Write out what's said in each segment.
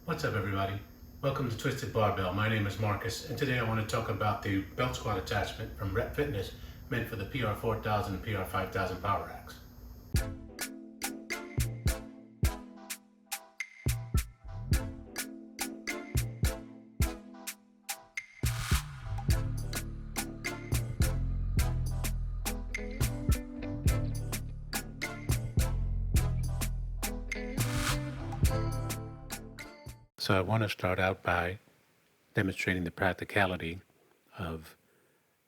What's up, everybody? Welcome to Twisted Barbell. My name is Marcus, and today I want to talk about the belt squat attachment from Rep Fitness meant for the PR4000 and PR5000 power racks. So I want to start out by demonstrating the practicality of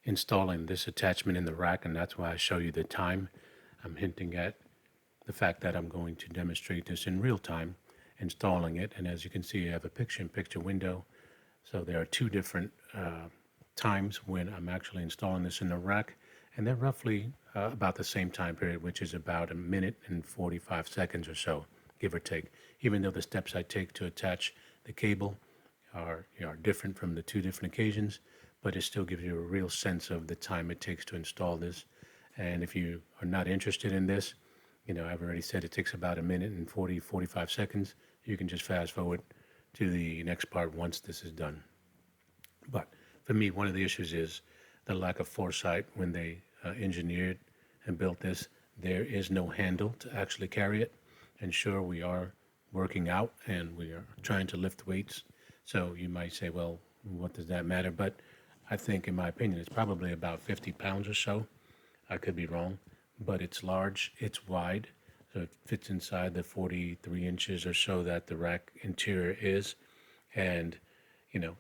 installing this attachment in the rack, and that's why I show you the time. I'm hinting at the fact that I'm going to demonstrate this in real time, installing it. And as you can see, I have a picture-in-picture window. So there are two different times when I'm actually installing this in the rack, and they're roughly about the same time period, which is about a minute and 45 seconds or so, give or take, even though the steps I take to attach the cable are different from the two different occasions, but it still gives you a real sense of the time it takes to install this. And if you are not interested in this, I've already said it takes about a minute and 45 seconds. You can just fast forward to the next part once this is done. But for me, one of the issues is the lack of foresight when they engineered and built this. There is no handle to actually carry it. And sure, we are working out and we are trying to lift weights. So you might say, well, what does that matter? But I think, in my opinion, it's probably about 50 pounds or so. I could be wrong, but it's large, it's wide, so it fits inside the 43 inches or so that the rack interior is. And,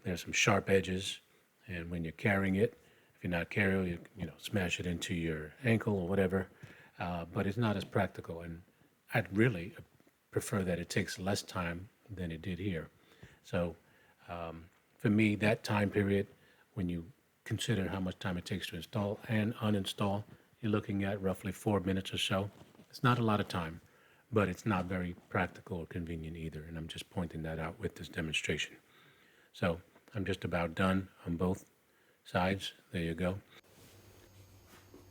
there's some sharp edges. And when you're carrying it, if you're not carrying it, you smash it into your ankle or whatever. But it's not as practical. And I'd really prefer that it takes less time than it did here. So for me, that time period, when you consider how much time it takes to install and uninstall, you're looking at roughly 4 minutes or so. It's not a lot of time, but it's not very practical or convenient either. And I'm just pointing that out with this demonstration. So I'm just about done on both sides. There you go.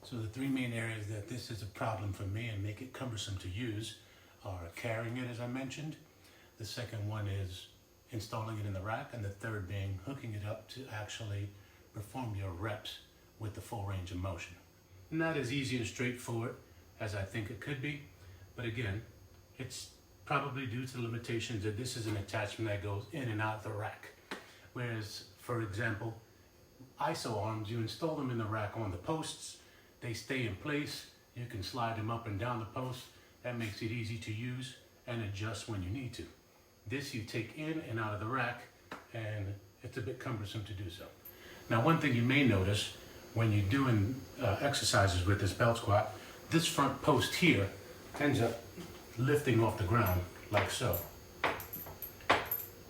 So the three main areas that this is a problem for me and make it cumbersome to use are carrying it, as I mentioned. The second one is installing it in the rack, and the third being hooking it up to actually perform your reps with the full range of motion. Not as easy and straightforward as I think it could be, but again, it's probably due to the limitations that this is an attachment that goes in and out of the rack. Whereas, for example, ISO arms, you install them in the rack on the posts, they stay in place, you can slide them up and down the post. That makes it easy to use and adjust when you need to. This you take in and out of the rack, and it's a bit cumbersome to do so. Now, one thing you may notice when you're doing exercises with this belt squat, this front post here ends up lifting off the ground like so.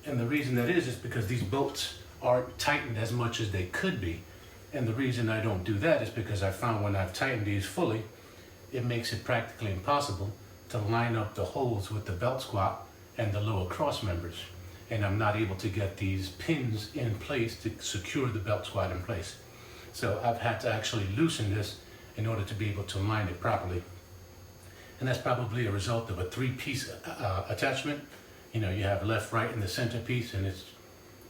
And the reason that is because these bolts aren't tightened as much as they could be. And the reason I don't do that is because I found when I've tightened these fully, it makes it practically impossible to line up the holes with the belt squat and the lower cross members. And I'm not able to get these pins in place to secure the belt squat in place. So I've had to actually loosen this in order to be able to line it properly. And that's probably a result of a three-piece attachment. You have left, right, and the center piece, and it's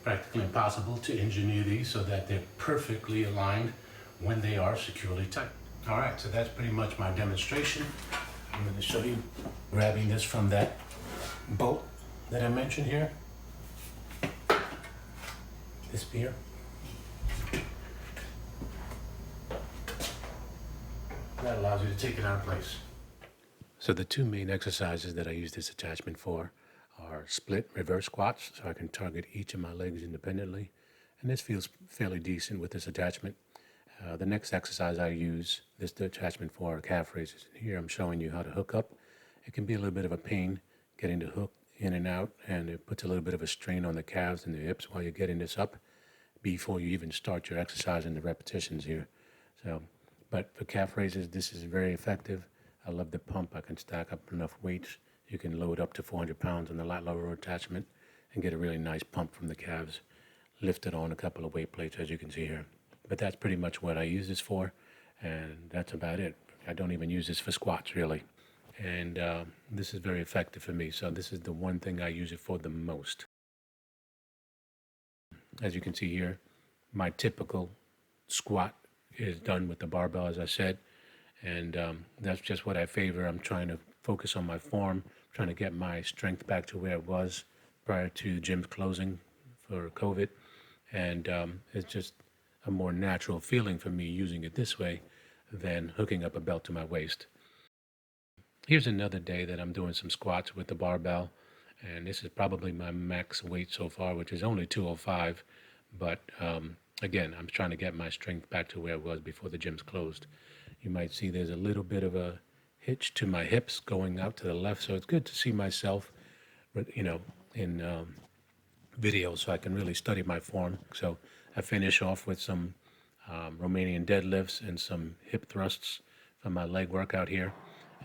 practically impossible to engineer these so that they're perfectly aligned when they are securely tight. All right, so that's pretty much my demonstration. I'm going to show you grabbing this from that bolt that I mentioned here. This spear. That allows you to take it out of place. So the two main exercises that I use this attachment for are split reverse squats, so I can target each of my legs independently. And this feels fairly decent with this attachment. The next exercise I use this attachment for are calf raises. Here I'm showing you how to hook up. It can be a little bit of a pain getting the hook in and out, and it puts a little bit of a strain on the calves and the hips while you're getting this up before you even start your exercise and the repetitions here. But for calf raises, this is very effective. I love the pump. I can stack up enough weights. You can load up to 400 pounds on the lat lower attachment and get a really nice pump from the calves. Lift it on a couple of weight plates, as you can see here. But that's pretty much what I use this for, and that's about it. I don't even use this for squats, really. And this is very effective for me, so this is the one thing I use it for the most. As you can see here, my typical squat is done with the barbell, as I said, and that's just what I favor. I'm trying to focus on my form, trying to get my strength back to where it was prior to gyms closing for COVID, and it's just a more natural feeling for me using it this way than hooking up a belt to my waist. Here's another day that I'm doing some squats with the barbell, and this is probably my max weight so far, which is only 205, but again, I'm trying to get my strength back to where it was before the gyms closed. You might see there's a little bit of a hitch to my hips going out to the left, so it's good to see myself, in video so I can really study my form. So I finish off with some Romanian deadlifts and some hip thrusts for my leg workout here.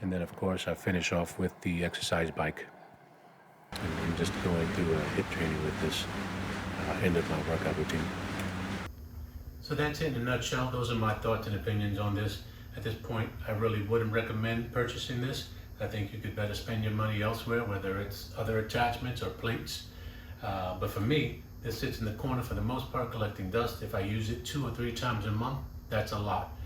And then, of course, I finish off with the exercise bike. And I'm just going through a hip training with this end of my workout routine. So that's it in a nutshell. Those are my thoughts and opinions on this. At this point, I really wouldn't recommend purchasing this. I think you could better spend your money elsewhere, whether it's other attachments or plates. But for me, this sits in the corner for the most part collecting dust. If I use it 2 or 3 times a month, that's a lot.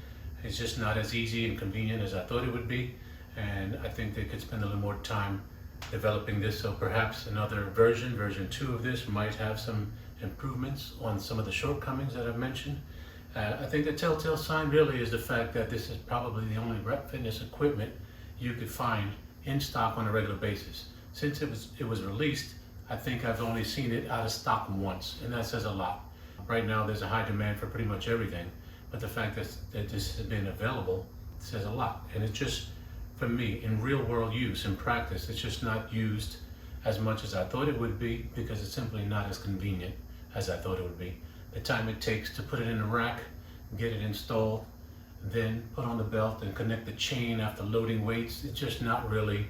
It's just not as easy and convenient as I thought it would be. And I think they could spend a little more time developing this. So perhaps another version 2 of this might have some improvements on some of the shortcomings that I've mentioned. I think the telltale sign really is the fact that this is probably the only rep fitness equipment you could find in stock on a regular basis. Since it was released, I think I've only seen it out of stock once, and that says a lot. Right now there's a high demand for pretty much everything, but the fact that this has been available says a lot. And it's just, for me, in real world use, in practice, it's just not used as much as I thought it would be because it's simply not as convenient as I thought it would be. The time it takes to put it in a rack, get it installed, then put on the belt and connect the chain after loading weights, it's just not really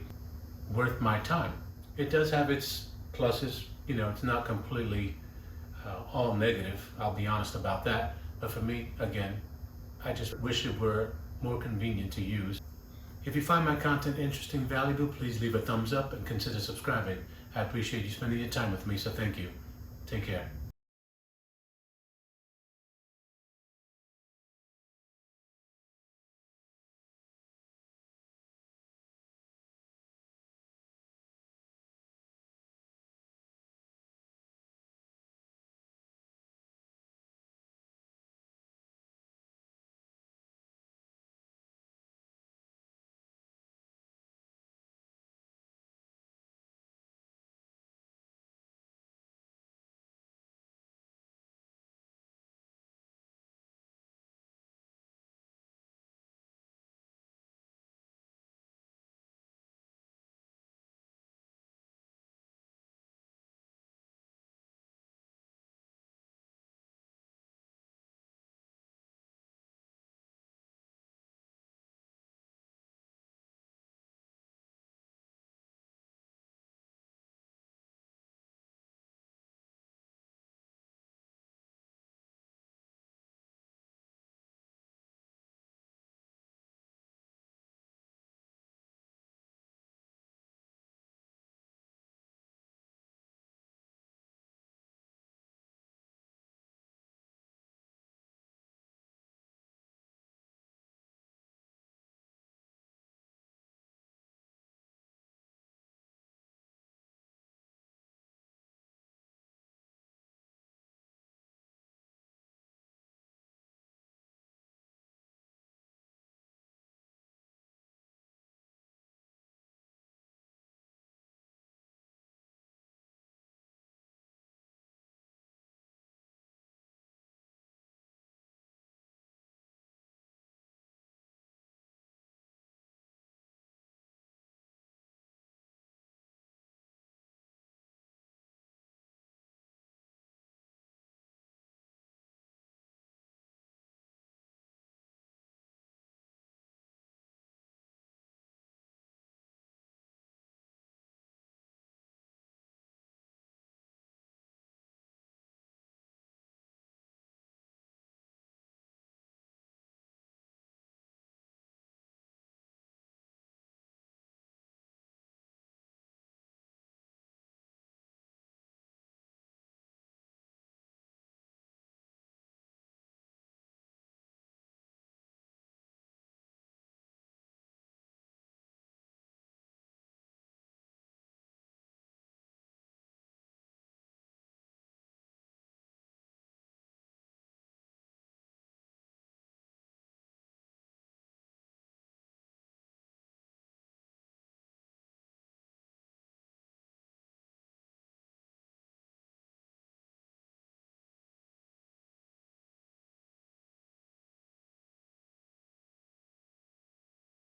worth my time. It does have its pluses, it's not completely all negative, I'll be honest about that. But for me, again, I just wish it were more convenient to use. If you find my content interesting, valuable, please leave a thumbs up and consider subscribing. I appreciate you spending your time with me, so thank you. Take care.